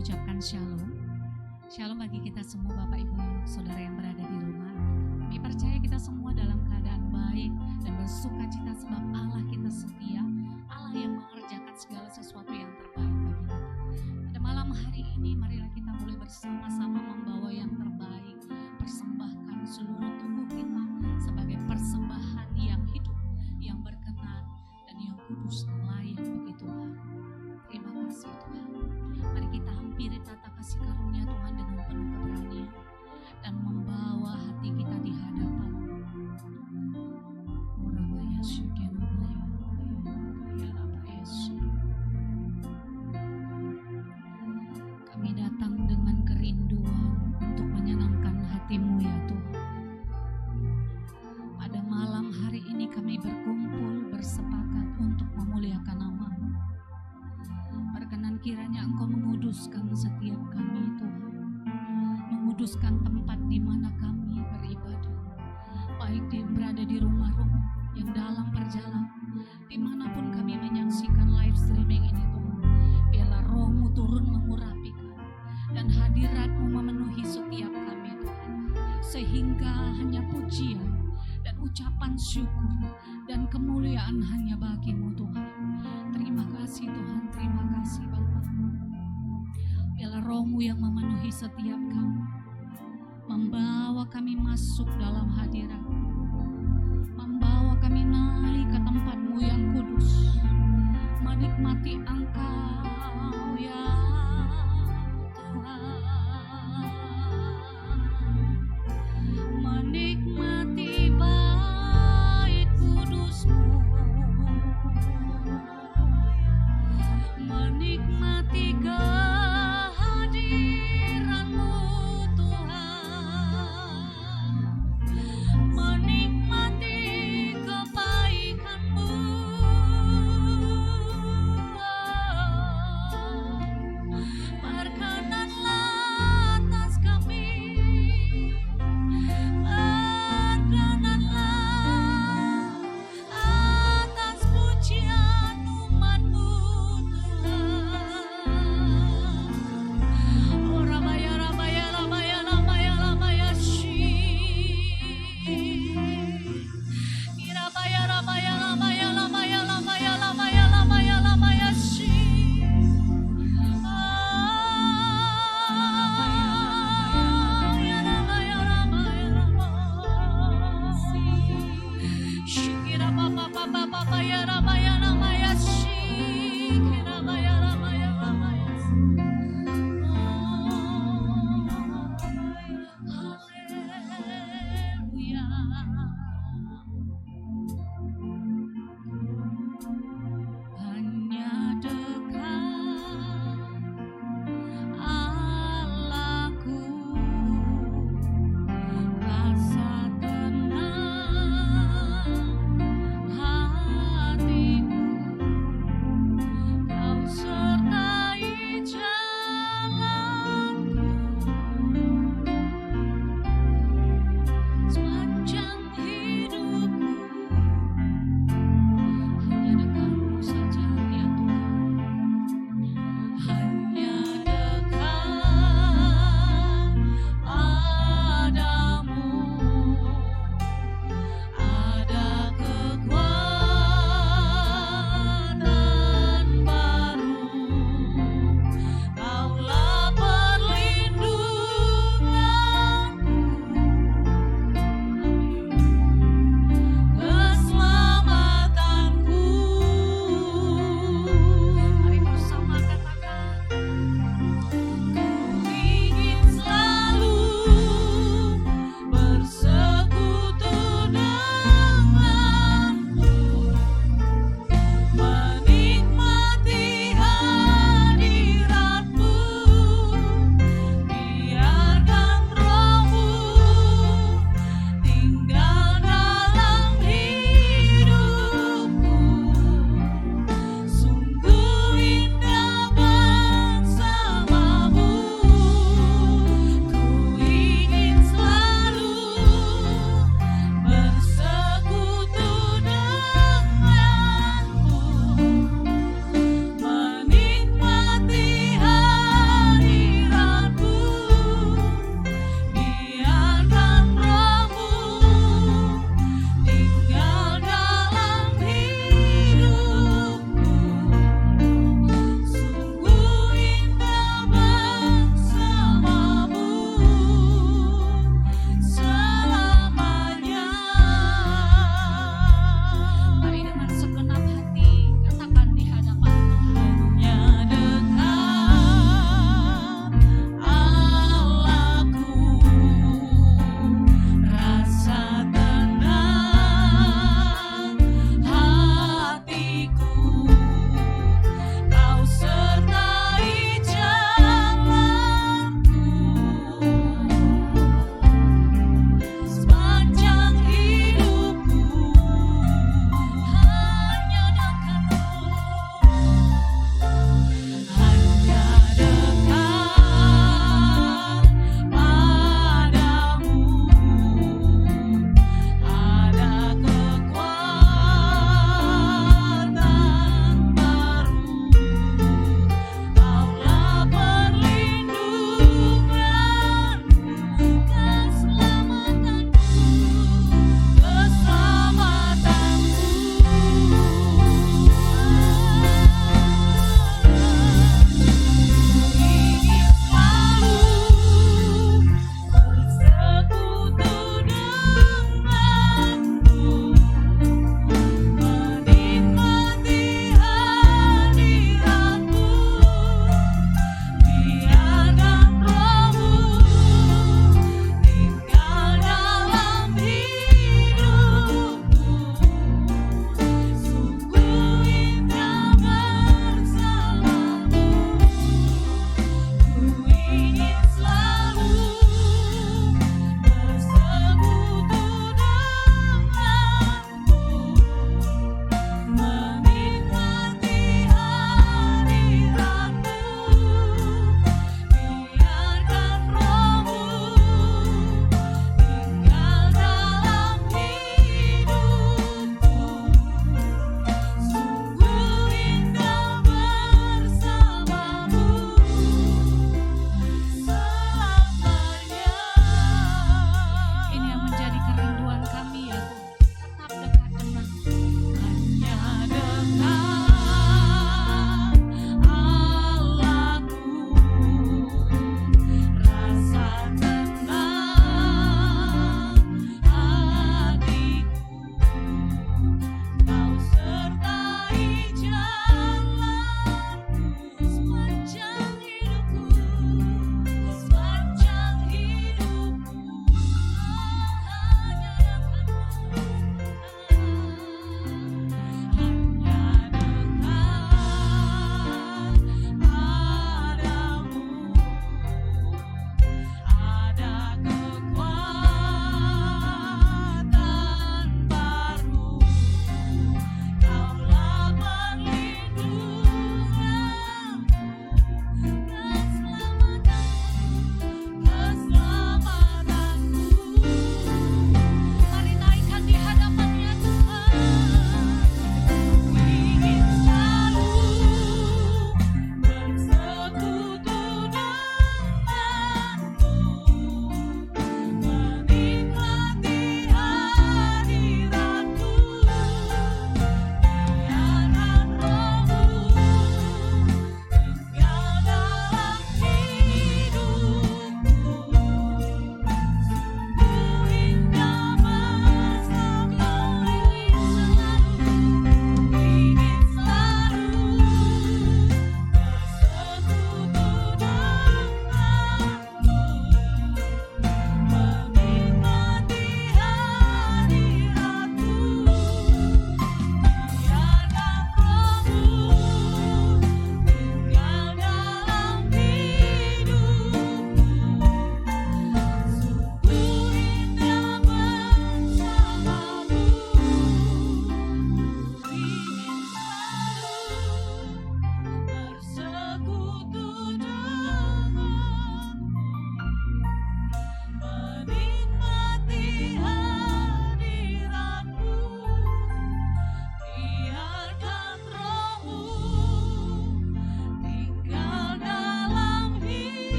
mengucapkan shalom. Shalom bagi kita semua Bapak Ibu Saudara yang berada di rumah. Kami percaya kita semua dalam keadaan baik dan bersuka cita sebab Allah kita setia, Allah yang mengerjakan segala sesuatu yang terbaik bagi kita. Pada malam hari ini marilah kita boleh bersama-sama membawa yang terbaik, persembahkan seluruh tubuh kita sebagai persembahan yang hidup, yang berkenan dan yang kudus dan layak bagi Tuhan. Terima kasih Tuhan. Mari kita hampiri tata kasih karunia Tuhan dengan penuh keberanian dan membawa hati kita di hadapan kami datang dengan kerinduan untuk menyenangkan hati-Mu ya Tuhan. Pada malam hari ini kami berkumpul bersepakat untuk memuliakan nama-Mu. Berkenan kiranya Engkau menguduskan setiap kami Tuhan, menguduskan tempat di mana kami beribadah, baik berada di rumah-rumah, yang dalam perjalanan, dimanapun kami menyaksikan live streaming ini Tuhan. Biarlah Roh-Mu turun mengurapikan dan hadirat-Mu memenuhi setiap kami Tuhan, sehingga hanya pujian dan ucapan syukur dan kemuliaan hanya bagi-Mu Tuhan. Terima kasih Tuhan, terima kasih Bapa. Biarlah Roh-Mu yang memenuhi setiap kami, membawa kami masuk dalam hadirat, membawa kami naik ke tempat-Mu yang kudus, menikmati Engkau ya Tuhan, menikmati bait kudus-Mu, menikmati kehadiran-Mu Tuhan, menikmati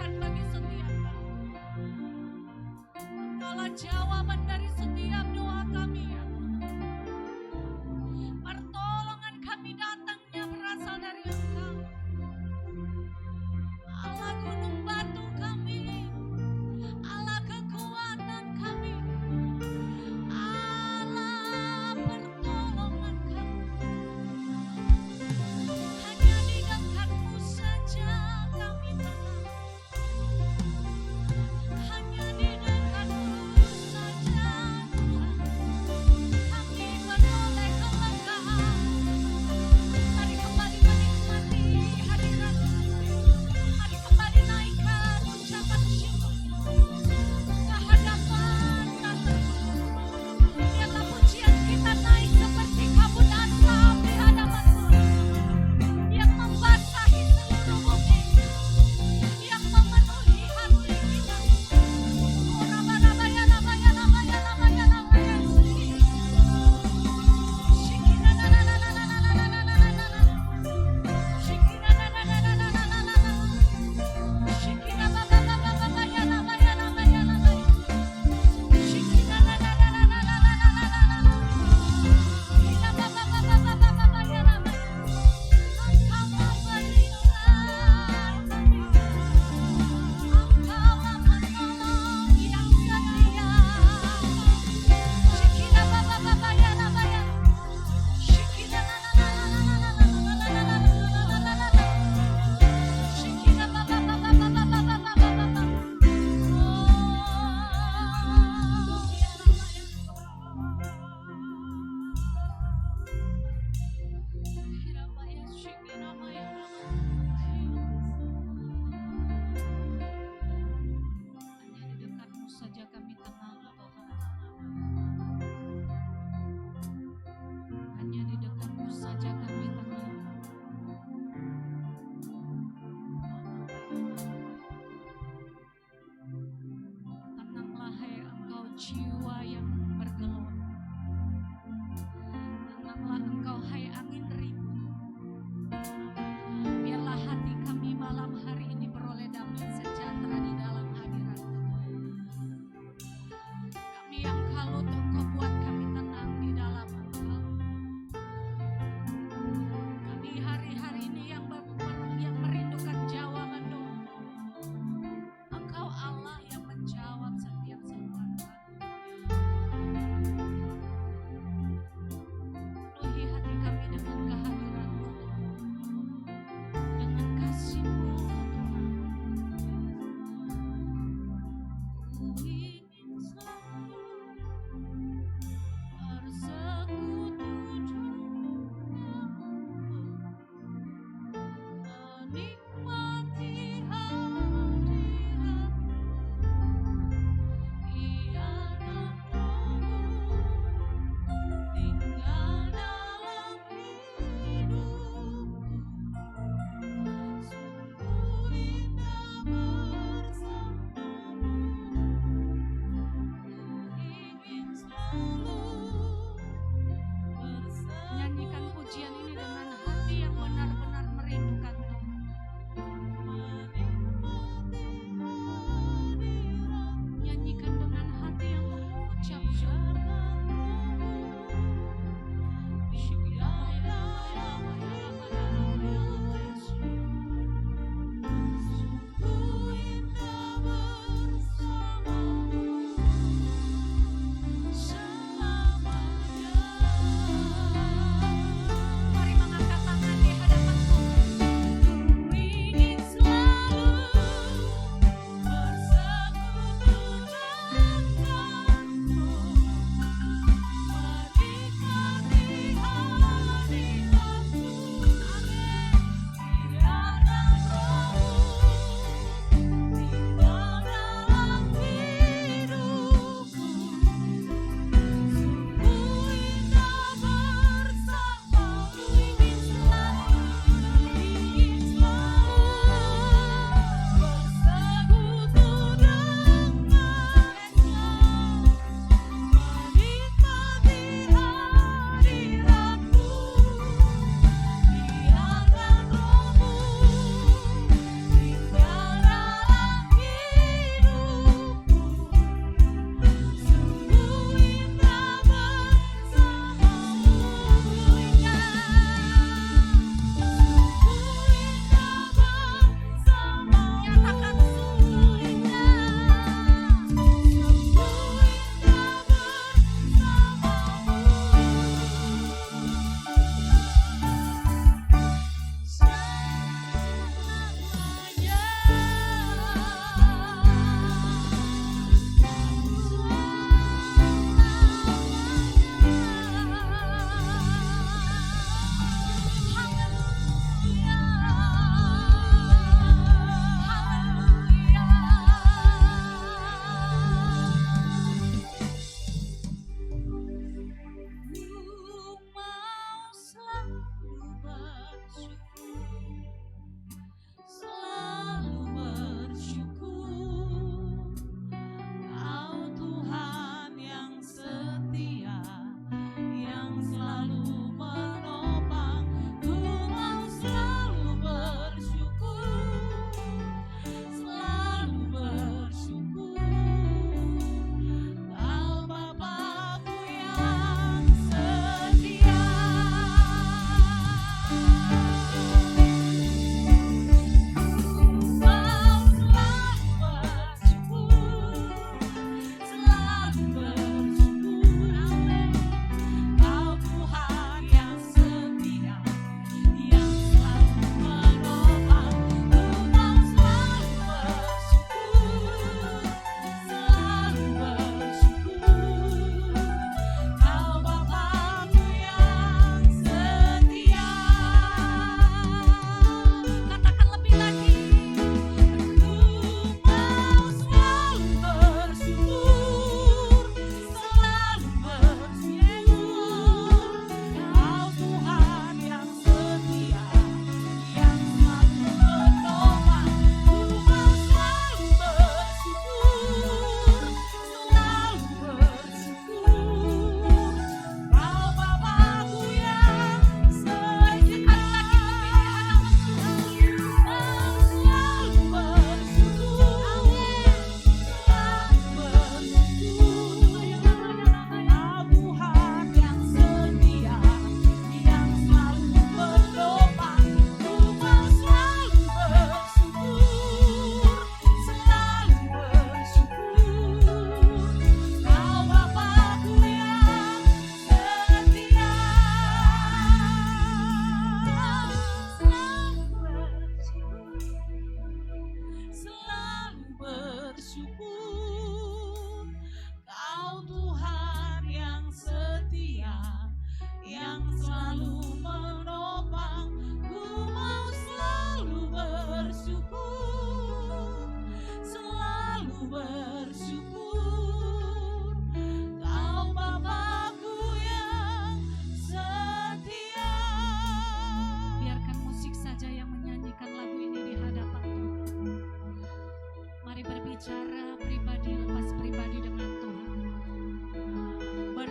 Tuhan bagi setiap kami. Engkaulah jawaban dari setiap doa kami ya Tuhan. Pertolongan kami datangnya berasal dari Engkau. Allah gunung batu kami, Allah kekuatan kami, Allah pertolongan kami. Hanya di dekat-Mu saja kami tenang.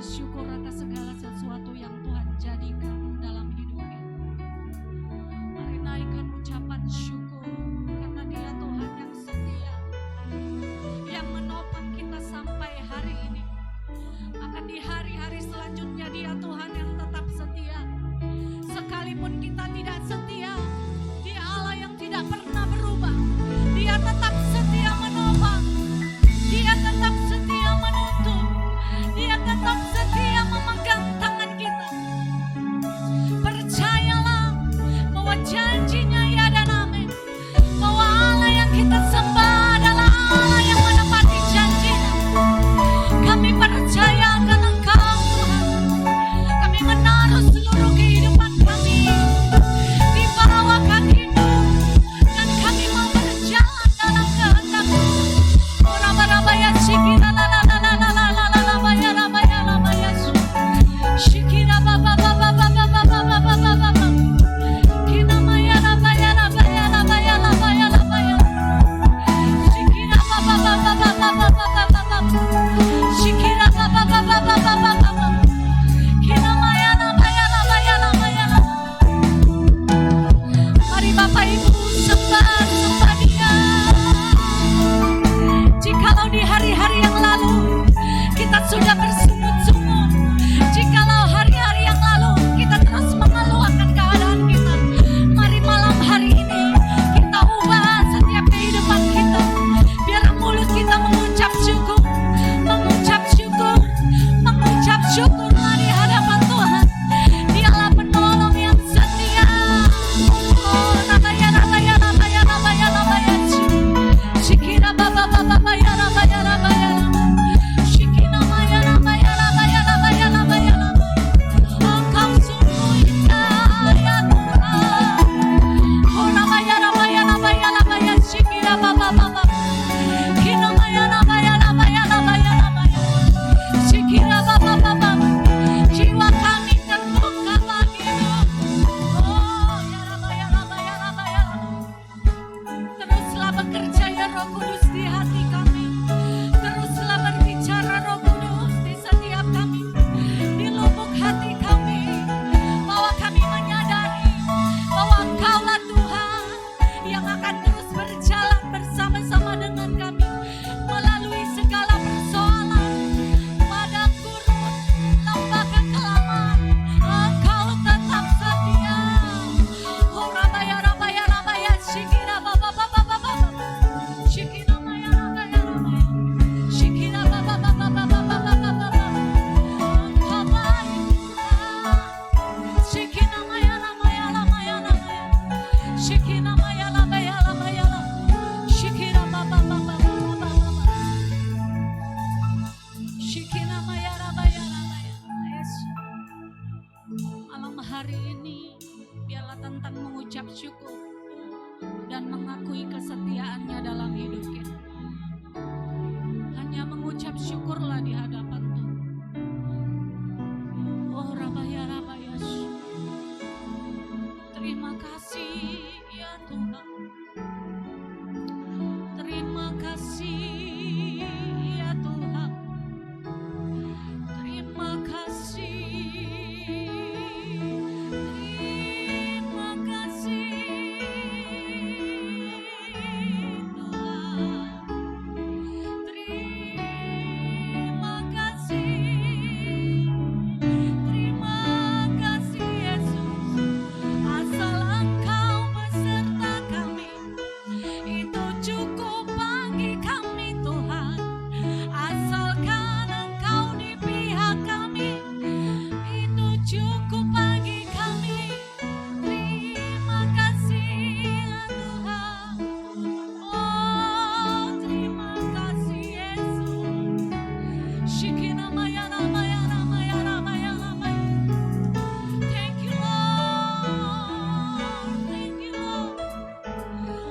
bersyukur atas segala sesuatu yang Tuhan jadikan dalam hidup kita. Mari naikkan ucapan syukur, karena Dia Tuhan yang setia, yang menopang kita sampai hari ini. Akan di hari-hari selanjutnya Dia Tuhan yang tetap setia. Sekalipun kita tidak setia, Dia Allah yang tidak pernah berubah. Dia tetap setia menopang, Dia tetap setia menuntun, Dia tetap setia memegang tangan kita. Percayalah bahwa janjinya ya dan amin, bahwa Allah yang kita sembah adalah Allah yang menepati janjinya. Kami percaya akan Engkau Tuhan. Kami menaruh seluruh kehidupan kami di bawah kaki-Mu, dan kami mau berjalan dalam kehendak-Mu. Ora-bara-baya shikira la la la la la la la la la baya la baya la baya shikira ba ba ba ba ba ba ba ba ba ba ba ba kina maya la baya la baya la baya la baya la baya shikira ba ba ba ba ba ba ba ba ba ba shikira ba ba ba ba ba ba ba ba kina maya la baya la baya la baya la. Mari Bapak Ibu sembah Dia. Jikalau di hari-hari yang lalu kita sudah bersungut-sungut, jikalau hari-hari yang lalu kita terus mengeluh akan keadaan kita, mari malam hari ini kita ubah setiap kehidupan kita. Biar mulut kita mengucap syukur, mengucap syukur, mengucap syukurlah di hadapan Tuhan. Dialah penolong yang setia. Oh, rabaya rabaya rabaya rabaya rabaya shikira baba baba baya rabaya rabaya shikina maya rabaya rabaya rabaya rabaya. Engkau sungguh indah ya Tuhan. Oh, rabaya rabaya rabaya rabaya shikira baba baba kina maya rabaya rabaya rabaya rabaya shikira baba baba. Jiwa kami terbuka bagi-Mu. Oh, ya rabaya rabaya rabaya. Teruslah bekerja ya Roh Kudus di hati kami. Teruslah berbicara Roh Kudus di setiap kami, di lubuk hati kami, bahwa kami menyadari bahwa Engkaulah Tuhan yang akan terus berjalan bersama-sama dengan kami melalui segala persoalan, padang gurun, lembah kekelaman. Engkau tetap setia. Oh, rabaya rabaya rabaya shikira baba baba baba shikira maya rabaya rabaya shikira baba baba baba baba baba. Engkau baik Tuhan. Shikira maya rabaya rabaya rabaya shikira maya rabaya rabaya shikira baba baba baba baba shikira maya rabaya rabaya. Yes. Malam hari ini biarlah tentang mengucap syukur dan mengakui kesetiaannya dalam hidup kita. Hanya mengucap syukurlah di hadapan Tuhan. Oh, rabaya rabaya. Terima kasih ya Tuhan. Terima kasih ya Tuhan. Terima kasih. Terima kasih Tuhan. Terima kasih. Terima kasih Yesus. Asal Engkau beserta kami, itu cukup bagi kami Tuhan. Asalkan Engkau di pihak kami, itu cukup bagi kami. Terima kasih ya Tuhan. Oh, terima kasih Yesus. Shikina maya ramaya ramaya ramaya ramaya. Thank you Lord. Thank you Lord.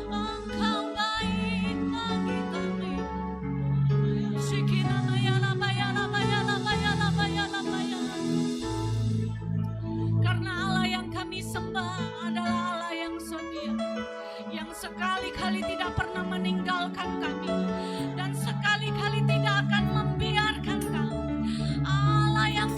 Engkau baik bagi kami. Shikina maya ramaya ramaya ramaya ramaya ramaya. Karena Allah yang kami sembah adalah Allah yang setia, yang sekali-kali tidak pernah meninggalkan kami, dan sekali-kali tidak akan membiarkan kami. Allah yang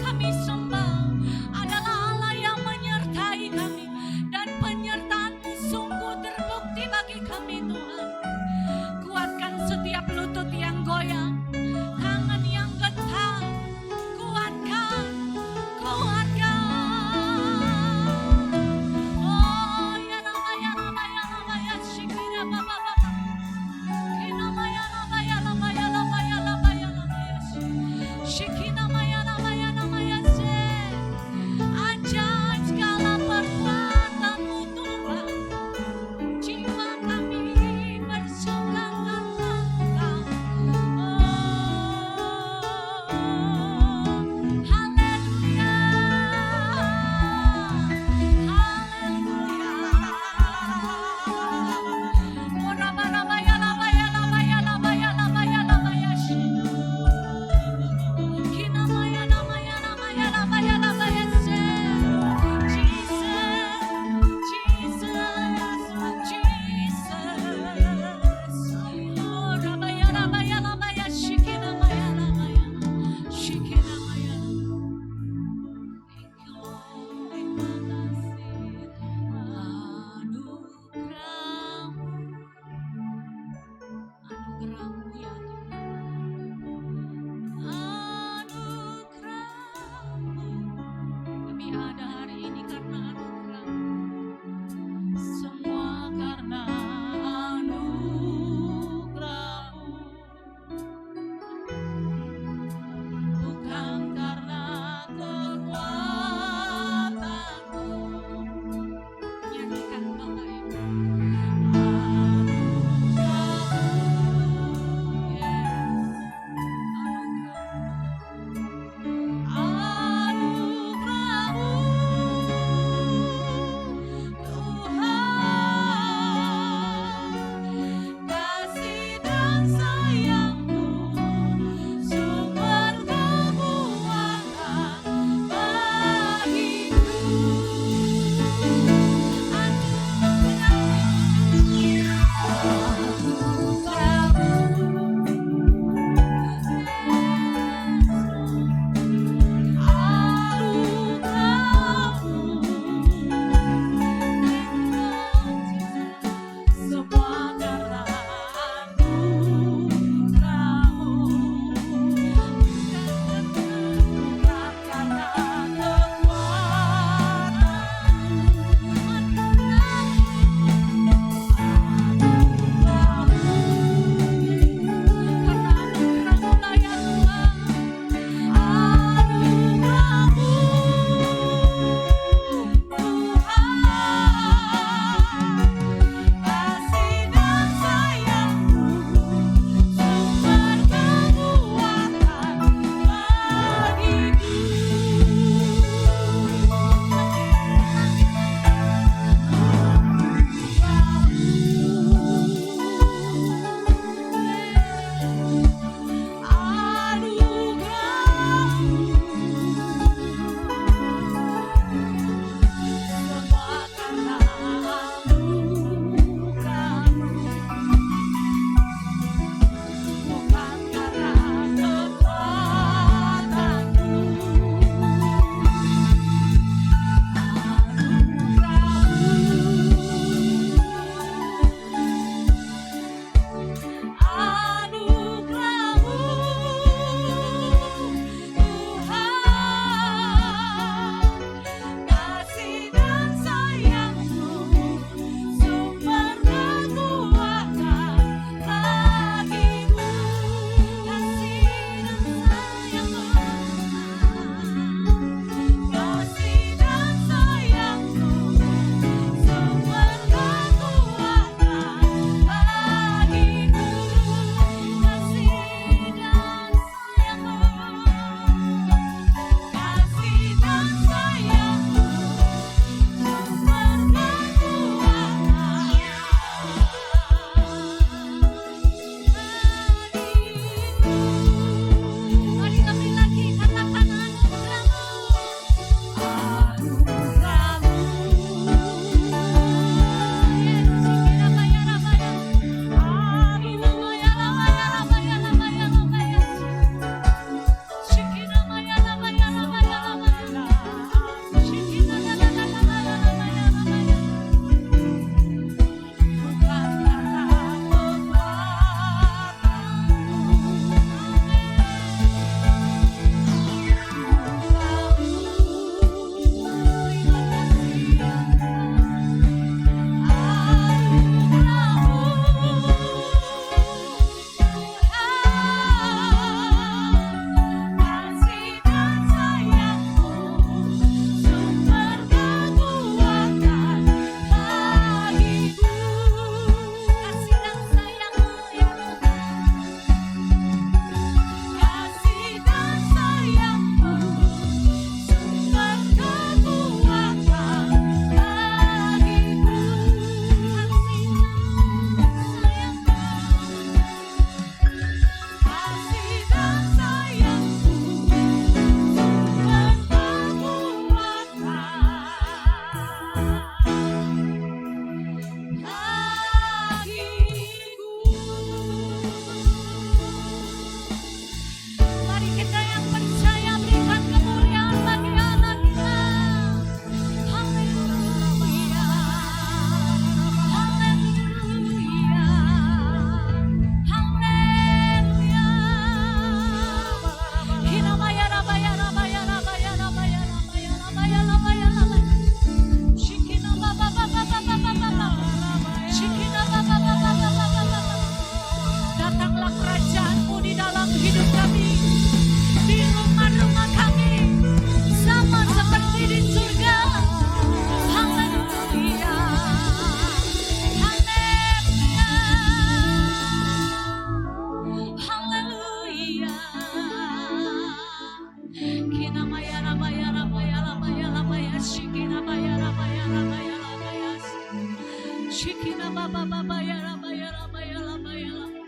Shikina baba baba ya raba ya raba ya raba ya raba.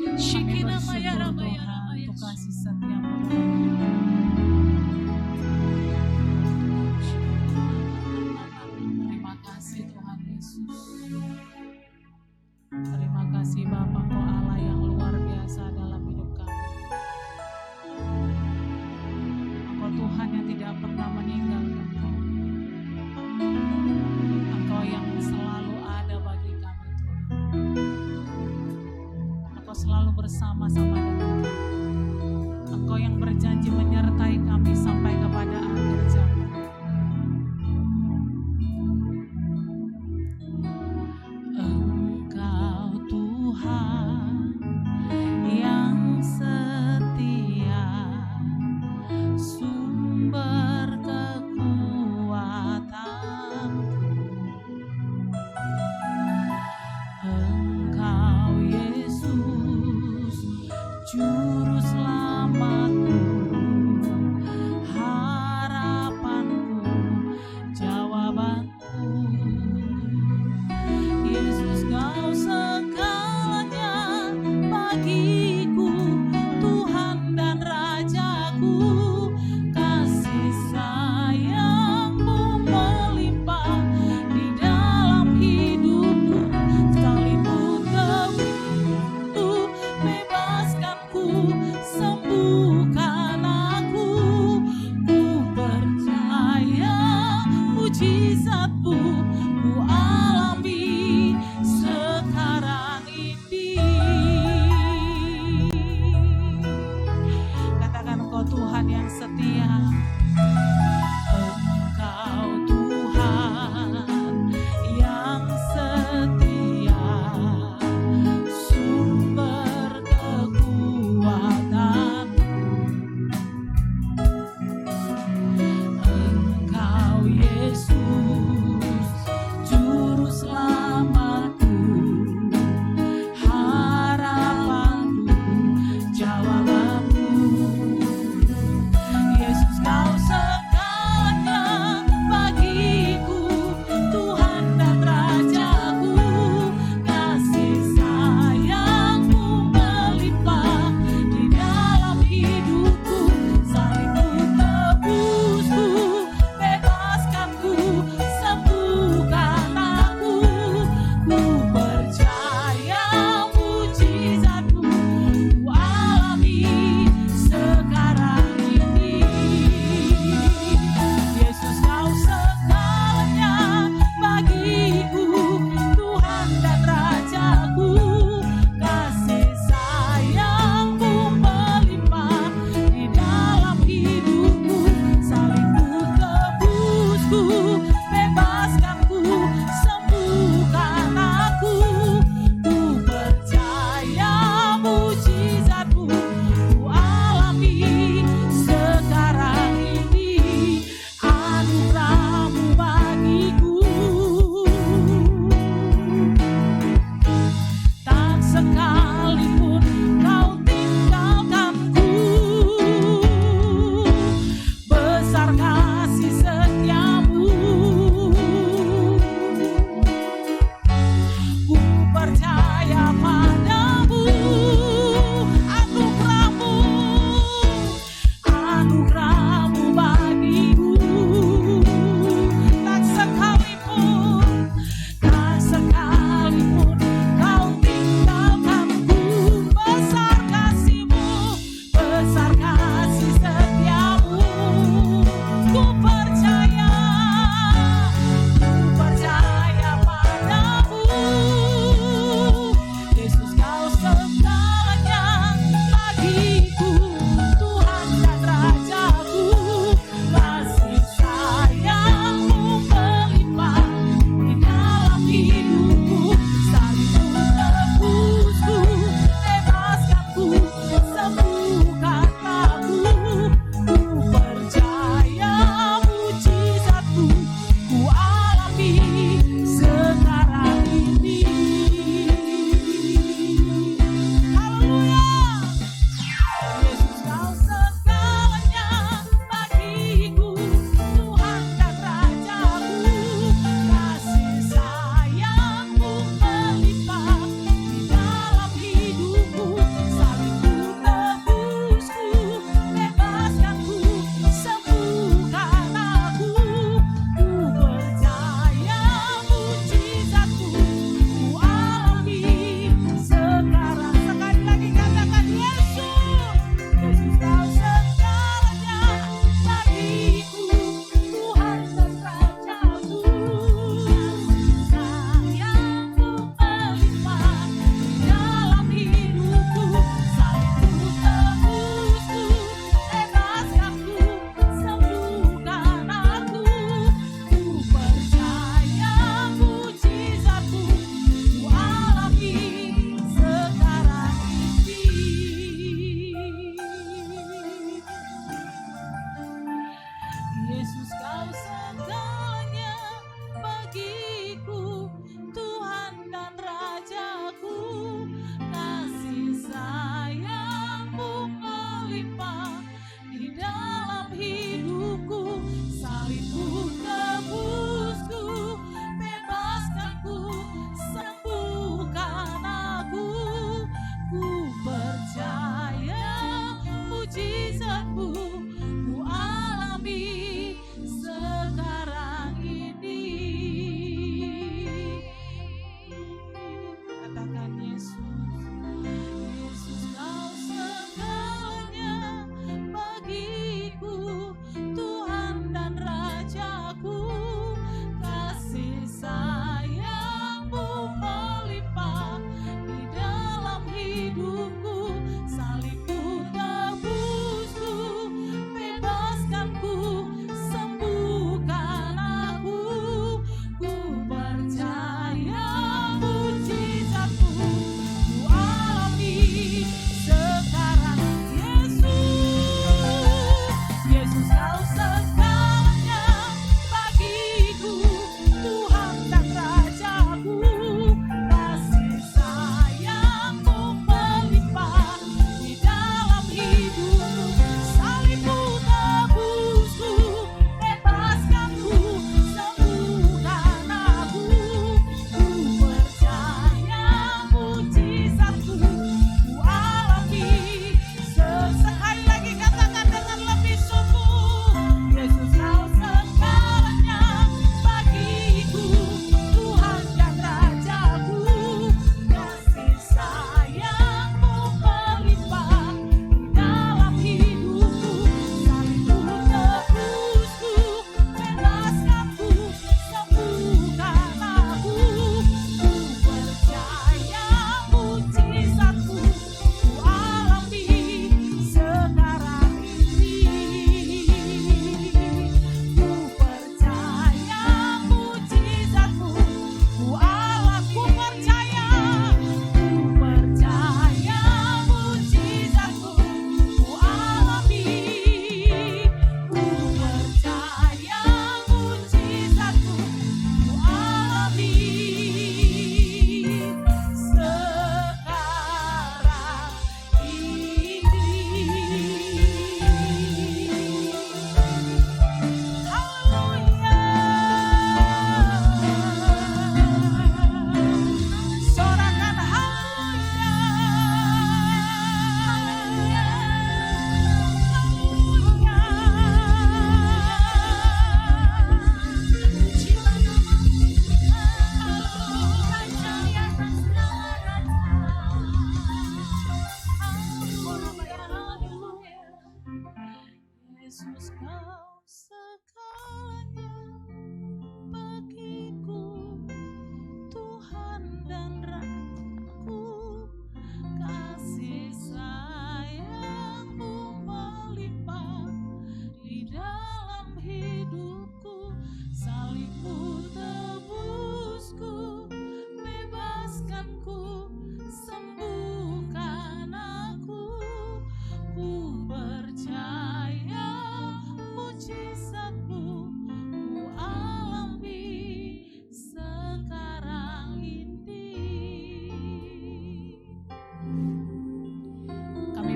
Kami Shikina maya bersyukur raba ya Tuhan raba ya. untuk kasih setiamu dalam hidup kami. Terima kasih Tuhan Yesus. Terima kasih Bapa, Engkau Allah yang luar biasa dalam hidup kami. Engkau Tuhan yang tidak pernah meninggalkan kami. Engkau yang selalu ada bagi kami Tuhan. Engkau selalu bersama-sama dengan kami. Engkau yang berjanji menyertai kami sampai kepada akhir zaman. Engkau Tuhan yang setia, sumber kekuatanku. Engkau Yesus, juru selamatku, harapanku, jawabanku. Yesus, Kau segalanya bagiku, Tuhan dan Rajaku. Kasih sayang-Mu melimpah di dalam hidupku. Sekalipun tepiku, bebaskanku, sembuhkan aku. Ku percaya mujizat-Mu ku alami sekarang ini. Katakan, Engkau Tuhan yang setia. Engkau Tuhan yang setia, sumber kekuatanku. Engkau Yesus, juru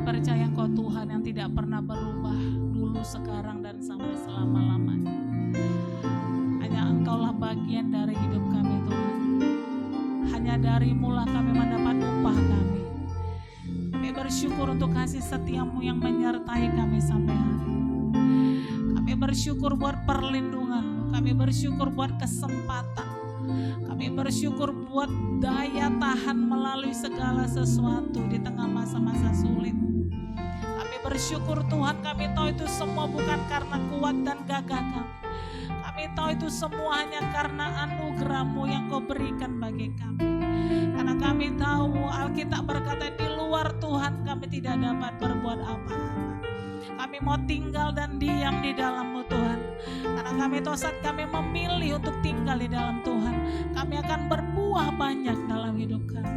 percaya Engkau Tuhan yang tidak pernah berubah, dulu, sekarang, dan sampai selama-lamanya. Hanya Engkaulah bagian dari hidup kami Tuhan. Hanya darimu lah kami mendapat upah kami. Kami bersyukur untuk kasih setiamu yang menyertai kami sampai hari ini. Kami bersyukur buat perlindungan, kami bersyukur buat kesempatan, kami bersyukur buat daya tahan melalui segala sesuatu di tengah masa-masa sulit. Kami bersyukur Tuhan, kami tahu itu semua bukan karena kuat dan gagah kami. Kami tahu itu semua hanya karena anugerah-Mu yang Kau berikan bagi kami. Karena kami tahu Alkitab berkata di luar Tuhan kami tidak dapat berbuat apa-apa. Kami mau tinggal dan diam di dalam-Mu Tuhan. Karena kami tahu saat kami memilih untuk tinggal di dalam Tuhan, kami akan berbuah banyak dalam hidup kami.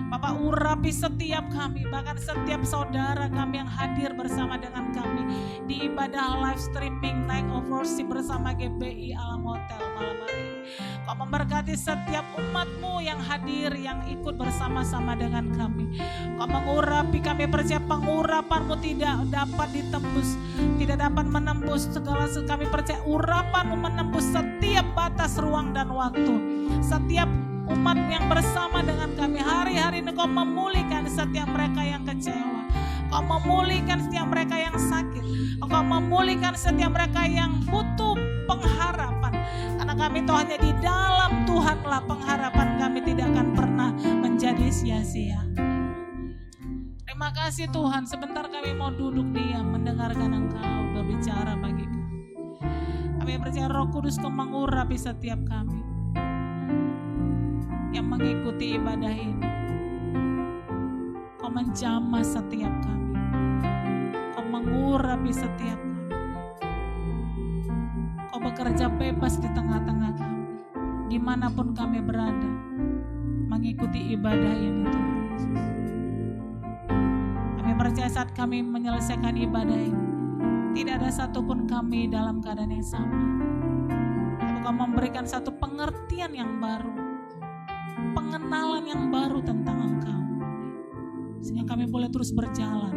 Bapak, urapi setiap kami, bahkan setiap saudara kami yang hadir bersama dengan kami di ibadah live streaming Night of Worship bersama GBI Alam Hotel malam hari ini. Kau memberkati setiap umat-Mu yang hadir, yang ikut bersama-sama dengan kami. Kau mengurapi, kami percaya pengurapan-Mu tidak dapat ditembus, tidak dapat menembus segala. Kami percaya urapan-Mu menembus setiap batas ruang dan waktu. Setiap umat yang bersama dengan kami hari-hari ini Kau memulihkan setiap mereka yang kecewa. Kau memulihkan setiap mereka yang sakit. Kau memulihkan setiap mereka yang butuh pengharapan. Karena kami tahu hanya di dalam Tuhanlah pengharapan kami tidak akan pernah menjadi sia-sia. Terima kasih Tuhan, sebentar kami mau duduk diam mendengarkan Engkau berbicara bagi kami. Kami percaya Roh Kudus Kau mengurapi setiap kami yang mengikuti ibadah ini. Kau menjamah setiap kami, Kau mengurapi setiap kami, Kau bekerja bebas di tengah-tengah kami, dimanapun kami berada, mengikuti ibadah ini Tuhan Yesus. Kami percaya saat kami menyelesaikan ibadah ini, tidak ada satupun kami dalam keadaan yang sama, tapi Kau memberikan satu pengertian yang baru, pengenalan yang baru tentang Engkau, sehingga kami boleh terus berjalan.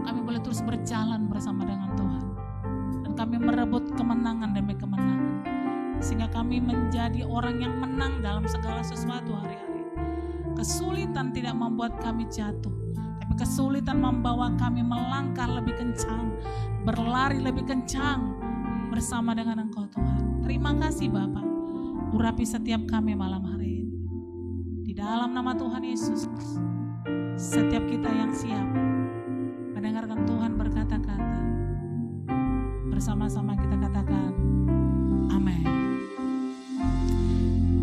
Kami boleh terus berjalan bersama dengan Tuhan, dan kami merebut kemenangan demi kemenangan, sehingga kami menjadi orang yang menang dalam segala sesuatu hari-hari. Kesulitan tidak membuat kami jatuh, tapi kesulitan membawa kami melangkah lebih kencang, berlari lebih kencang bersama dengan Engkau Tuhan. Terima kasih Bapa. Urapi setiap kami malam hari ini. Di dalam nama Tuhan Yesus, setiap kita yang siap mendengarkan Tuhan berkata-kata, bersama-sama kita katakan, amin.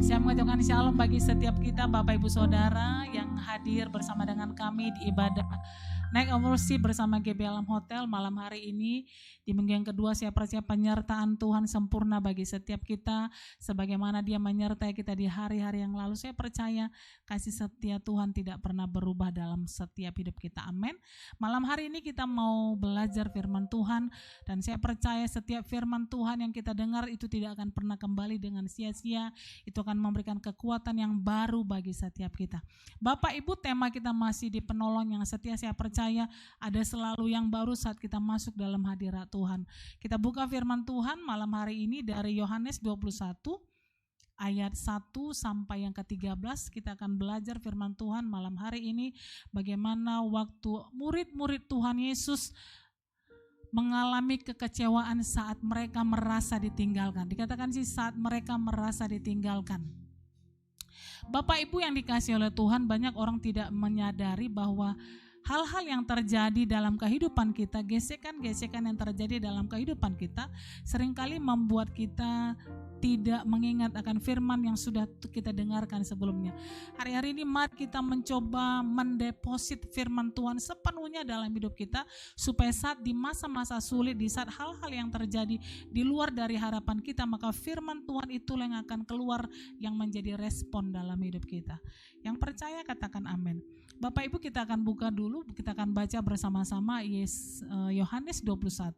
Saya mengucapkan shalom bagi setiap kita Bapak Ibu Saudara yang hadir bersama dengan kami di ibadah Night of Worship bersama GBI Alam Hotel malam hari ini. Di minggu yang kedua saya percaya penyertaan Tuhan sempurna bagi setiap kita, sebagaimana Dia menyertai kita di hari-hari yang lalu. Saya percaya kasih setia Tuhan tidak pernah berubah dalam setiap hidup kita. Amin. Malam hari ini kita mau belajar firman Tuhan, dan saya percaya setiap firman Tuhan yang kita dengar itu tidak akan pernah kembali dengan sia-sia. Itu akan memberikan kekuatan yang baru bagi setiap kita. Bapak Ibu, tema kita masih di penolong yang setia. Saya percaya ada selalu yang baru saat kita masuk dalam hadirat Tuhan. Kita buka firman Tuhan malam hari ini dari Yohanes 21 ayat 1 sampai yang ke-13. Kita akan belajar firman Tuhan malam hari ini, bagaimana waktu murid-murid Tuhan Yesus mengalami kekecewaan saat mereka merasa ditinggalkan. Dikatakan sih saat mereka merasa ditinggalkan. Bapak Ibu yang dikasihi oleh Tuhan, banyak orang tidak menyadari bahwa hal-hal yang terjadi dalam kehidupan kita, gesekan-gesekan yang terjadi dalam kehidupan kita, seringkali membuat kita tidak mengingat akan firman yang sudah kita dengarkan sebelumnya. Hari-hari ini mari kita mencoba mendeposit firman Tuhan sepenuhnya dalam hidup kita, supaya saat di masa-masa sulit, di saat hal-hal yang terjadi di luar dari harapan kita, maka firman Tuhan itulah yang akan keluar yang menjadi respon dalam hidup kita. Yang percaya katakan amin. Bapak Ibu, kita akan buka dulu, kita akan baca bersama-sama Yohanes 21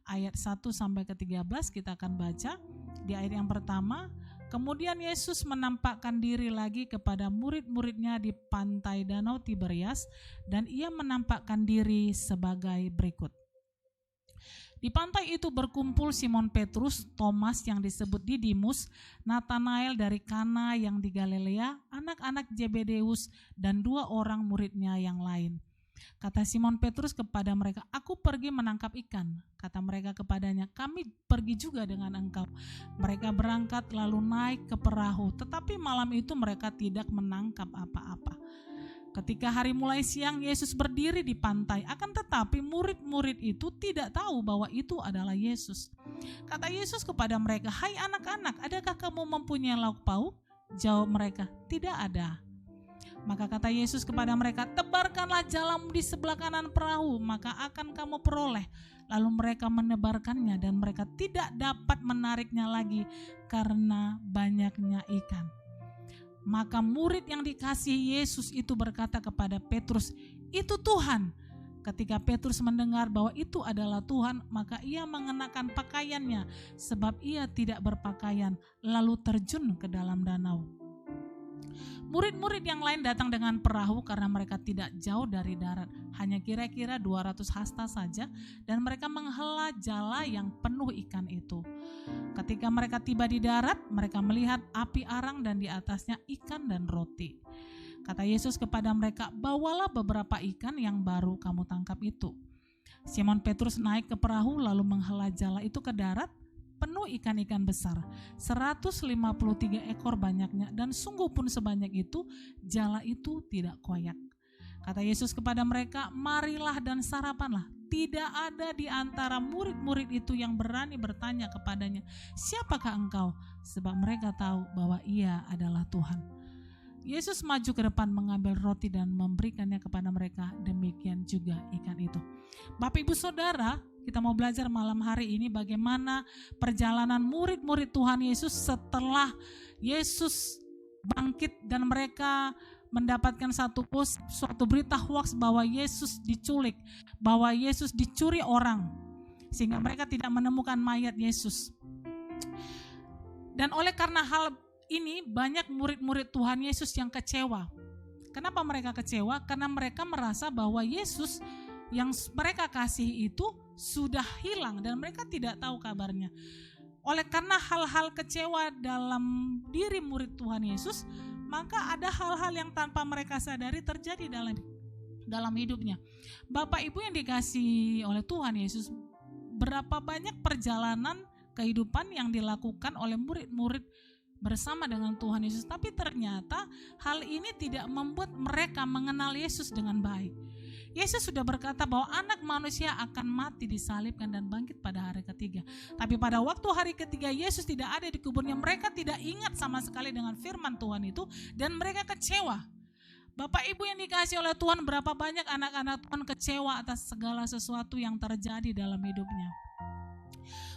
ayat 1 sampai ke 13. Kita akan baca di ayat yang pertama, Kemudian Yesus menampakkan diri lagi kepada murid-muridnya di pantai Danau Tiberias, dan ia menampakkan diri sebagai berikut. Di pantai itu berkumpul Simon Petrus, Thomas yang disebut Didimus, Nathanael dari Kana yang di Galilea, anak-anak Zebedeus, dan 2 orang muridnya yang lain. Kata Simon Petrus kepada mereka, "Aku pergi menangkap ikan." Kata mereka kepadanya, "Kami pergi juga dengan engkau." Mereka berangkat lalu naik ke perahu, tetapi malam itu mereka tidak menangkap apa-apa. Ketika hari mulai siang, Yesus berdiri di pantai, akan tetapi murid-murid itu tidak tahu bahwa itu adalah Yesus. Kata Yesus kepada mereka, "Hai anak-anak, adakah kamu mempunyai lauk pauk?" Jawab mereka, "Tidak ada." Maka kata Yesus kepada mereka, "Tebarkanlah jalamu di sebelah kanan perahu, maka akan kamu peroleh." Lalu mereka menebarkannya dan mereka tidak dapat menariknya lagi karena banyaknya ikan. Maka murid yang dikasihi Yesus itu berkata kepada Petrus, "Itu Tuhan." Ketika Petrus mendengar bahwa itu adalah Tuhan, maka ia mengenakan pakaiannya sebab ia tidak berpakaian, lalu terjun ke dalam danau. Murid-murid yang lain datang dengan perahu karena mereka tidak jauh dari darat, hanya kira-kira 200 hasta saja, dan mereka menghela jala yang penuh ikan itu. Ketika mereka tiba di darat, mereka melihat api arang dan di atasnya ikan dan roti. Kata Yesus kepada mereka, "Bawalah beberapa ikan yang baru kamu tangkap itu." Simon Petrus naik ke perahu lalu menghela jala itu ke darat, penuh ikan-ikan besar, 153 ekor banyaknya, dan sungguh pun sebanyak itu, jala itu tidak koyak. Kata Yesus kepada mereka, "Marilah dan sarapanlah." Tidak ada di antara murid-murid itu yang berani bertanya kepadanya, "Siapakah engkau?" Sebab mereka tahu bahwa ia adalah Tuhan. Yesus maju ke depan mengambil roti dan memberikannya kepada mereka, demikian juga ikan itu. Bapak Ibu Saudara, kita mau belajar malam hari ini bagaimana perjalanan murid-murid Tuhan Yesus setelah Yesus bangkit dan mereka mendapatkan suatu berita hoax bahwa Yesus diculik, bahwa Yesus dicuri orang, sehingga mereka tidak menemukan mayat Yesus. Dan oleh karena hal ini banyak murid-murid Tuhan Yesus yang kecewa. Kenapa mereka kecewa? Karena mereka merasa bahwa Yesus yang mereka kasih itu sudah hilang dan mereka tidak tahu kabarnya. Oleh karena hal-hal kecewa dalam diri murid Tuhan Yesus, maka ada hal-hal yang tanpa mereka sadari terjadi dalam hidupnya. Bapak Ibu yang dikasihi oleh Tuhan Yesus, berapa banyak perjalanan kehidupan yang dilakukan oleh murid-murid bersama dengan Tuhan Yesus, tapi ternyata hal ini tidak membuat mereka mengenal Yesus dengan baik. Yesus sudah berkata bahwa anak manusia akan mati, disalibkan dan bangkit pada hari ketiga. Tapi pada waktu hari ketiga Yesus tidak ada di kuburnya, mereka tidak ingat sama sekali dengan firman Tuhan itu dan mereka kecewa. Bapak Ibu yang dikasihi oleh Tuhan, berapa banyak anak-anak Tuhan kecewa atas segala sesuatu yang terjadi dalam hidupnya.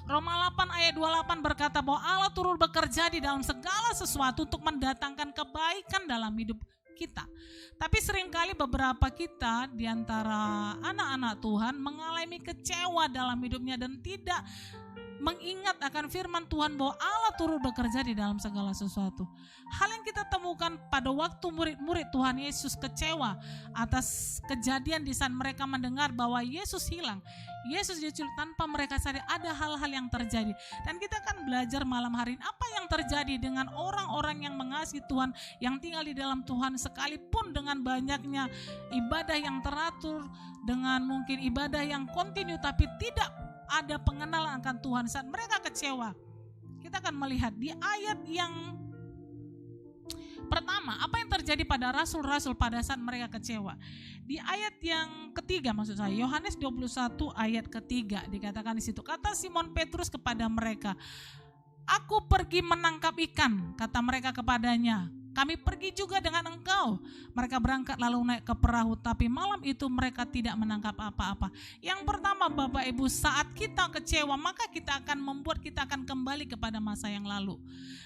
Roma 8 ayat 28 berkata bahwa Allah turut bekerja di dalam segala sesuatu untuk mendatangkan kebaikan dalam hidup kita. Tapi seringkali beberapa kita di antara anak-anak Tuhan mengalami kecewa dalam hidupnya dan tidak mengingat akan firman Tuhan bahwa Allah turut bekerja di dalam segala sesuatu. Hal yang kita temukan pada waktu murid-murid Tuhan Yesus kecewa atas kejadian di saat mereka mendengar bahwa Yesus hilang, Yesus diculik, tanpa mereka sadar ada hal-hal yang terjadi. Dan kita akan belajar malam hari ini apa yang terjadi dengan orang-orang yang mengasihi Tuhan, yang tinggal di dalam Tuhan, sekalipun dengan banyaknya ibadah yang teratur, dengan mungkin ibadah yang kontinu, tapi tidak ada pengenalan akan Tuhan. Saat mereka kecewa, kita akan melihat di ayat yang pertama, apa yang terjadi pada rasul-rasul pada saat mereka kecewa. Di ayat yang ketiga, maksud saya, Yohanes 21 ayat ketiga, dikatakan di situ, kata Simon Petrus kepada mereka, "Aku pergi menangkap ikan." Kata mereka kepadanya, Kami pergi juga dengan engkau. Mereka berangkat lalu naik ke perahu, tapi malam itu mereka tidak menangkap apa-apa. Yang pertama Bapak Ibu, saat kita kecewa maka kita akan kembali kepada masa yang lalu.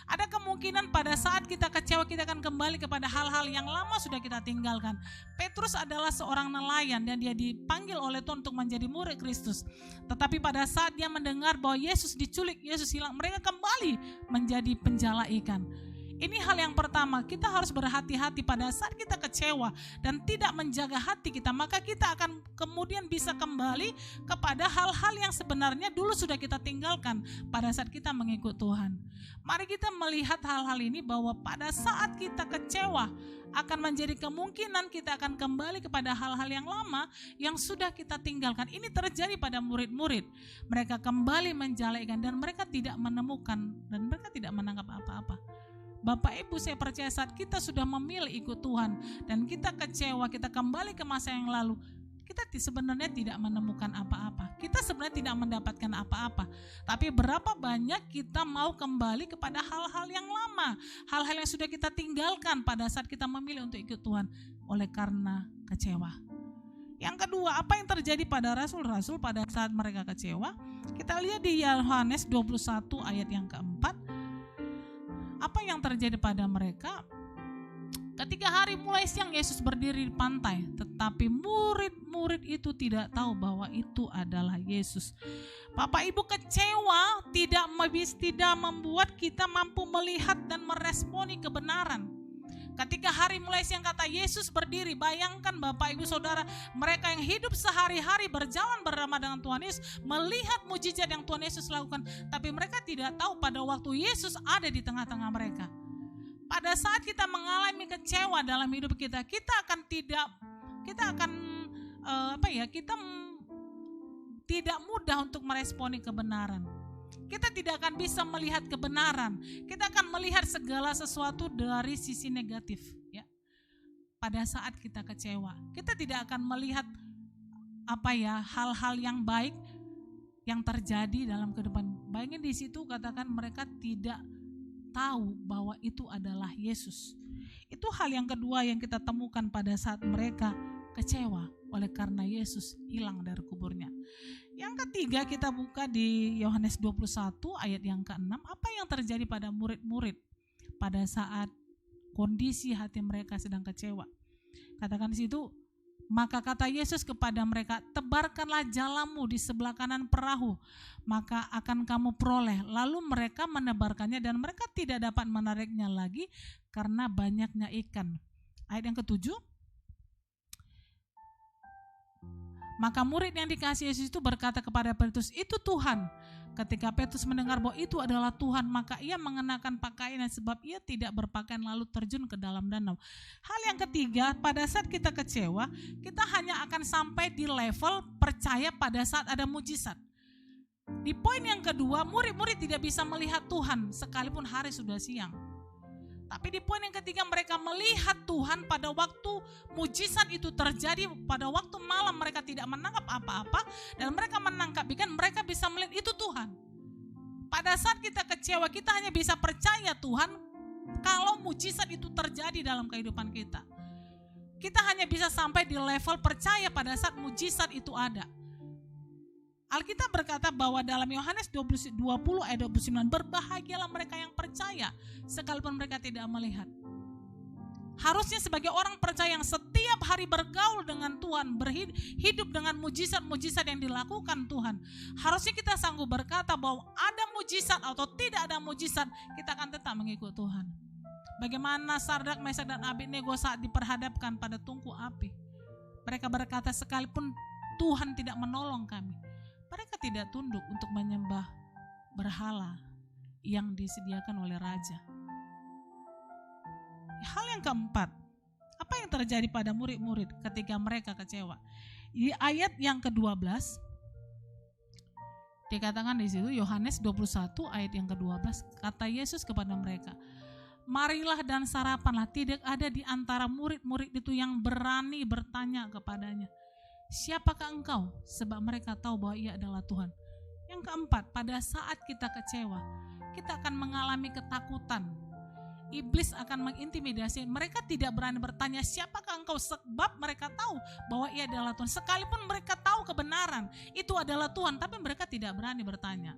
Ada kemungkinan pada saat kita kecewa kita akan kembali kepada hal-hal yang lama sudah kita tinggalkan. Petrus adalah seorang nelayan dan dia dipanggil oleh Tuhan untuk menjadi murid Kristus. Tetapi pada saat dia mendengar bahwa Yesus diculik, Yesus hilang, mereka kembali menjadi penjala ikan. Ini hal yang pertama, kita harus berhati-hati pada saat kita kecewa dan tidak menjaga hati kita, maka kita akan kemudian bisa kembali kepada hal-hal yang sebenarnya dulu sudah kita tinggalkan pada saat kita mengikut Tuhan. Mari kita melihat hal-hal ini bahwa pada saat kita kecewa akan menjadi kemungkinan kita akan kembali kepada hal-hal yang lama yang sudah kita tinggalkan. Ini terjadi pada murid-murid. Mereka kembali menjala ikan dan mereka tidak menemukan dan mereka tidak menangkap apa-apa. Bapak Ibu, saya percaya saat kita sudah memilih ikut Tuhan dan kita kecewa, kita kembali ke masa yang lalu, kita sebenarnya tidak menemukan apa-apa. Kita sebenarnya tidak mendapatkan apa-apa. Tapi berapa banyak kita mau kembali kepada hal-hal yang lama, hal-hal yang sudah kita tinggalkan pada saat kita memilih untuk ikut Tuhan oleh karena kecewa. Yang kedua, apa yang terjadi pada rasul-rasul pada saat mereka kecewa? Kita lihat di Yohanes 21 ayat yang keempat. Apa yang terjadi pada mereka? Ketika hari mulai siang Yesus berdiri di pantai, tetapi murid-murid itu tidak tahu bahwa itu adalah Yesus. Bapak Ibu, kecewa tidak membuat kita mampu melihat dan meresponi kebenaran. Ketika hari mulai siang kata Yesus berdiri, bayangkan Bapak Ibu Saudara, mereka yang hidup sehari-hari berjalan bersama dengan Tuhan Yesus, melihat mujizat yang Tuhan Yesus lakukan, tapi mereka tidak tahu pada waktu Yesus ada di tengah-tengah mereka. Pada saat kita mengalami kecewa dalam hidup kita, kita tidak mudah untuk meresponi kebenaran. Kita tidak akan bisa melihat kebenaran. Kita akan melihat segala sesuatu dari sisi negatif, ya. Pada saat kita kecewa, kita tidak akan melihat hal-hal yang baik yang terjadi dalam kehidupan. Bayangin di situ katakan mereka tidak tahu bahwa itu adalah Yesus. Itu hal yang kedua yang kita temukan pada saat mereka kecewa oleh karena Yesus hilang dari kuburnya. Yang ketiga, kita buka di Yohanes 21 ayat yang ke-6. Apa yang terjadi pada murid-murid pada saat kondisi hati mereka sedang kecewa? Katakan di situ, maka kata Yesus kepada mereka, tebarkanlah jalamu di sebelah kanan perahu, maka akan kamu peroleh. Lalu mereka menebarkannya dan mereka tidak dapat menariknya lagi karena banyaknya ikan. Ayat yang ke-7. Maka murid yang dikasihi Yesus itu berkata kepada Petrus, itu Tuhan. Ketika Petrus mendengar bahwa itu adalah Tuhan, maka ia mengenakan pakaiannya sebab ia tidak berpakaian lalu terjun ke dalam danau. Hal yang ketiga, pada saat kita kecewa, kita hanya akan sampai di level percaya pada saat ada mujizat. Di poin yang kedua, murid-murid tidak bisa melihat Tuhan sekalipun hari sudah siang. Tapi di poin yang ketiga, mereka melihat Tuhan pada waktu mujizat itu terjadi, pada waktu malam mereka tidak menangkap apa-apa dan mereka menangkap ikan, mereka bisa melihat itu Tuhan. Pada saat kita kecewa, kita hanya bisa percaya Tuhan kalau mujizat itu terjadi dalam kehidupan kita. Kita hanya bisa sampai di level percaya pada saat mujizat itu ada. Alkitab berkata bahwa dalam Yohanes 20 ayat 29, berbahagialah mereka yang percaya sekalipun mereka tidak melihat. Harusnya sebagai orang percaya yang setiap hari bergaul dengan Tuhan, hidup dengan mujizat-mujizat yang dilakukan Tuhan, harusnya kita sanggup berkata bahwa ada mujizat atau tidak ada mujizat, kita akan tetap mengikut Tuhan. Bagaimana Sardak, Mesak dan Abednego saat diperhadapkan pada tungku api. Mereka berkata, sekalipun Tuhan tidak menolong kami, mereka tidak tunduk untuk menyembah berhala yang disediakan oleh raja. Hal yang keempat, apa yang terjadi pada murid-murid ketika mereka kecewa? Di ayat yang ke-12 dikatakan di situ, Yohanes 21 ayat yang ke-12, kata Yesus kepada mereka, marilah dan sarapanlah. Tidak ada di antara murid-murid itu yang berani bertanya kepadanya, siapakah engkau? Sebab mereka tahu bahwa ia adalah Tuhan. Yang keempat, pada saat kita kecewa, kita akan mengalami ketakutan. iblis akan mengintimidasi. Mereka tidak berani bertanya siapakah engkau, sebab mereka tahu bahwa ia adalah Tuhan. Sekalipun mereka tahu kebenaran itu adalah Tuhan, tapi mereka tidak berani bertanya.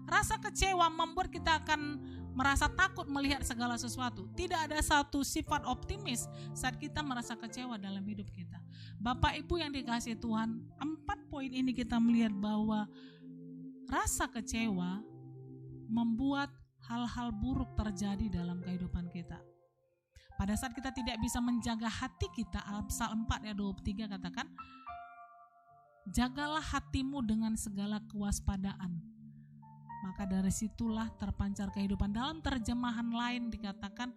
Rasa kecewa membuat kita akan merasa takut melihat segala sesuatu. Tidak ada satu sifat optimis saat kita merasa kecewa dalam hidup kita. Bapak Ibu yang dikasihi Tuhan, 4 poin ini kita melihat bahwa rasa kecewa membuat hal-hal buruk terjadi dalam kehidupan kita. Pada saat kita tidak bisa menjaga hati kita, Amsal 4 ayat 23 katakan, jagalah hatimu dengan segala kewaspadaan, maka dari situlah terpancar kehidupan. Dalam terjemahan lain dikatakan,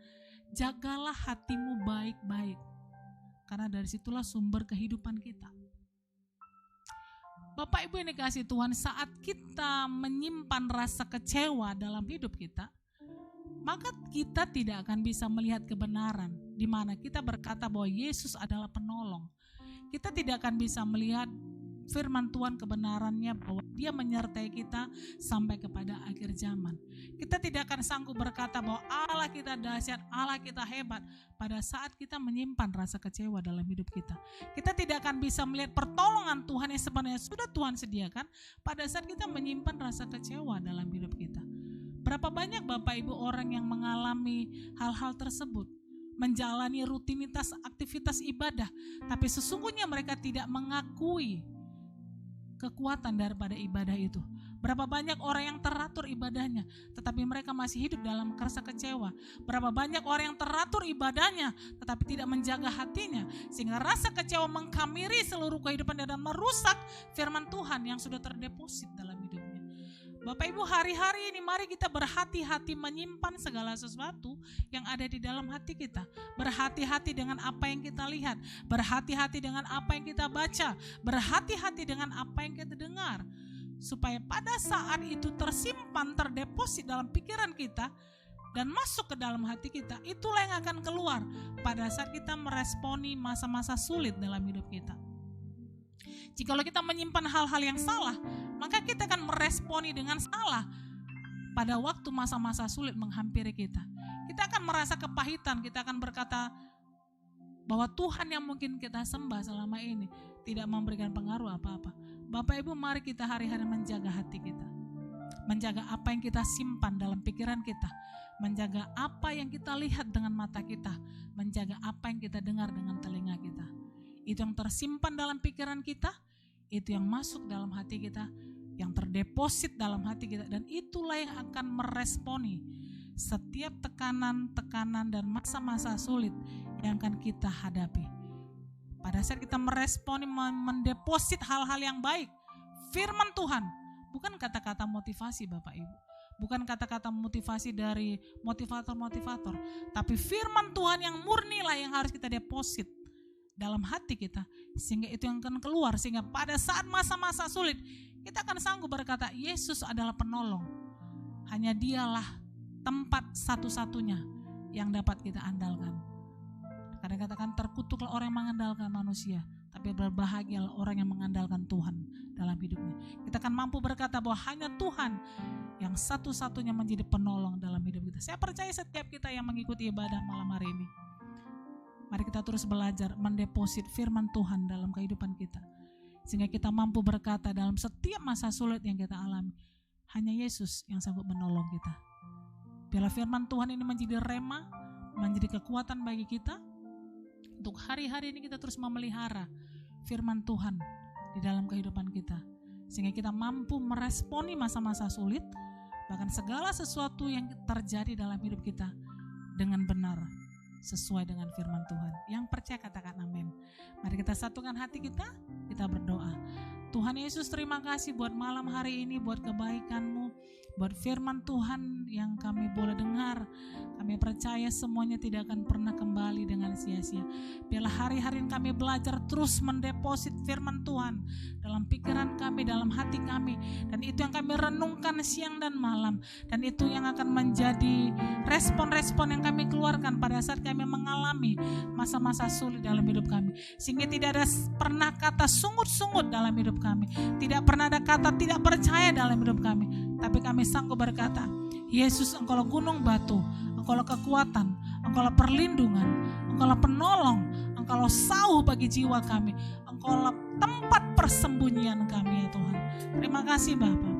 jagalah hatimu baik-baik, karena dari situlah sumber kehidupan kita. Bapak Ibu yang dikasihi Tuhan, saat kita menyimpan rasa kecewa dalam hidup kita, maka kita tidak akan bisa melihat kebenaran, di mana kita berkata bahwa Yesus adalah penolong. Kita tidak akan bisa melihat firman Tuhan kebenarannya bahwa Dia menyertai kita sampai kepada akhir zaman. Kita tidak akan sanggup berkata bahwa Allah kita dahsyat, Allah kita hebat pada saat kita menyimpan rasa kecewa dalam hidup kita. Kita tidak akan bisa melihat pertolongan Tuhan yang sebenarnya sudah Tuhan sediakan pada saat kita menyimpan rasa kecewa dalam hidup kita. Berapa banyak Bapak Ibu orang yang mengalami hal-hal tersebut, menjalani rutinitas aktivitas ibadah, tapi sesungguhnya mereka tidak mengakui kekuatan daripada ibadah itu. Berapa banyak orang yang teratur ibadahnya, tetapi mereka masih hidup dalam rasa kecewa. Berapa banyak orang yang teratur ibadahnya, tetapi tidak menjaga hatinya, sehingga rasa kecewa mengkamiri seluruh kehidupan dan merusak firman Tuhan yang sudah terdeposit dalam hidupnya. Bapak Ibu, hari-hari ini mari kita berhati-hati menyimpan segala sesuatu yang ada di dalam hati kita. Berhati-hati dengan apa yang kita lihat, berhati-hati dengan apa yang kita baca, berhati-hati dengan apa yang kita dengar, supaya pada saat itu tersimpan, terdeposit dalam pikiran kita dan masuk ke dalam hati kita. Itulah yang akan keluar pada saat kita meresponi masa-masa sulit dalam hidup kita. Jikalau kita menyimpan hal-hal yang salah, maka kita akan meresponi dengan salah pada waktu masa-masa sulit menghampiri kita. Kita akan merasa kepahitan, kita akan berkata bahwa Tuhan yang mungkin kita sembah selama ini tidak memberikan pengaruh apa-apa. Bapak Ibu, mari kita hari-hari menjaga hati kita, menjaga apa yang kita simpan dalam pikiran kita, menjaga apa yang kita lihat dengan mata kita, menjaga apa yang kita dengar dengan telinga kita. Itu yang tersimpan dalam pikiran kita, itu yang masuk dalam hati kita, yang terdeposit dalam hati kita, dan itulah yang akan meresponi setiap tekanan-tekanan dan masa-masa sulit yang akan kita hadapi. Pada saat kita meresponi, mendeposit hal-hal yang baik, firman Tuhan, bukan kata-kata motivasi Bapak Ibu, bukan kata-kata motivasi dari motivator-motivator, tapi firman Tuhan yang murni lah yang harus kita deposit dalam hati kita, sehingga itu yang akan keluar, sehingga pada saat masa-masa sulit kita akan sanggup berkata Yesus adalah penolong. Hanya Dialah tempat satu-satunya yang dapat kita andalkan. Kadang katakan terkutuklah orang yang mengandalkan manusia, tapi berbahagialah orang yang mengandalkan Tuhan dalam hidupnya. Kita akan mampu berkata bahwa hanya Tuhan yang satu-satunya menjadi penolong dalam hidup kita. Saya percaya setiap kita yang mengikuti ibadah malam hari ini, mari kita terus belajar mendeposit firman Tuhan dalam kehidupan kita, sehingga kita mampu berkata dalam setiap masa sulit yang kita alami, hanya Yesus yang sanggup menolong kita. Biarlah firman Tuhan ini menjadi rema, menjadi kekuatan bagi kita, untuk hari-hari ini kita terus memelihara firman Tuhan di dalam kehidupan kita, sehingga kita mampu meresponi masa-masa sulit, bahkan segala sesuatu yang terjadi dalam hidup kita dengan benar, sesuai dengan firman Tuhan. Yang percaya katakan amin. Mari kita satukan hati kita, kita berdoa. Tuhan Yesus, terima kasih buat malam hari ini, buat kebaikan-Mu, buat firman Tuhan yang kami boleh dengar. Kami percaya semuanya tidak akan pernah kembali dengan sia-sia. Biarlah hari-hari ini kami belajar terus mendeposit firman Tuhan dalam pikiran kami, dalam hati kami, dan itu yang kami renungkan siang dan malam, dan itu yang akan menjadi respon-respon yang kami keluarkan pada saat kami mengalami masa-masa sulit dalam hidup kami, sehingga tidak ada pernah kata sungut-sungut dalam hidup kami, tidak pernah ada kata tidak percaya dalam hidup kami, tapi kami sanggup berkata, Yesus, Engkau gunung batu, Engkaulah kekuatan, Engkaulah perlindungan, Engkaulah penolong, Engkaulah sauh bagi jiwa kami, Engkaulah tempat persembunyian kami ya Tuhan. Terima kasih Bapa.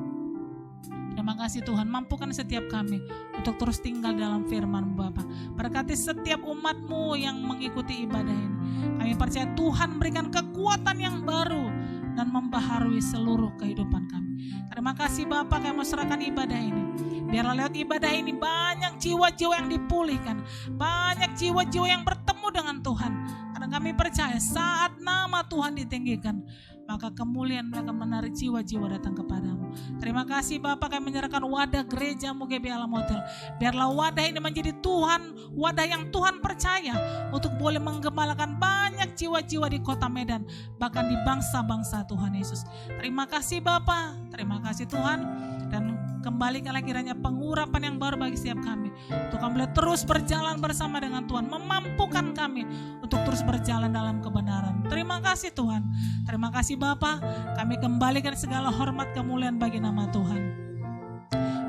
Terima kasih Tuhan, mampukan setiap kami untuk terus tinggal dalam firman-Mu Bapa. Berkati setiap umat-Mu yang mengikuti ibadah ini. Kami percaya Tuhan memberikan kekuatan yang baru dan membaharui seluruh kehidupan kami. Terima kasih Bapa, kami mau serahkan ibadah ini. Biarlah lewat ibadah ini banyak jiwa-jiwa yang dipulihkan, banyak jiwa-jiwa yang bertemu dengan Tuhan. Karena kami percaya saat nama Tuhan ditinggikan, maka kemuliaan mereka menarik jiwa-jiwa datang kepadamu. Terima kasih Bapa, kami menyerahkan wadah gereja-Mu GB Alam Hotel. Biarlah wadah ini menjadi Tuhan, wadah yang Tuhan percaya untuk boleh menggembalakan banyak jiwa-jiwa di kota Medan, bahkan di bangsa-bangsa Tuhan Yesus. Terima kasih Bapa, terima kasih Tuhan, dan kembalikanlah kiranya pengurapan yang baru bagi setiap kami, untuk kami boleh terus berjalan bersama dengan Tuhan, memampukan kami untuk terus berjalan dalam kebenaran. Terima kasih Tuhan, terima kasih Bapa, kami kembalikan segala hormat kemuliaan bagi nama Tuhan.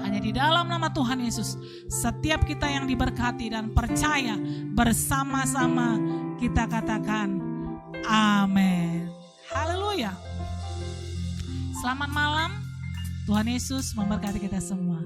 Hanya di dalam nama Tuhan Yesus, setiap kita yang diberkati dan percaya bersama-sama kita katakan amin. Haleluya. Selamat malam. Tuhan Yesus memberkati kita semua.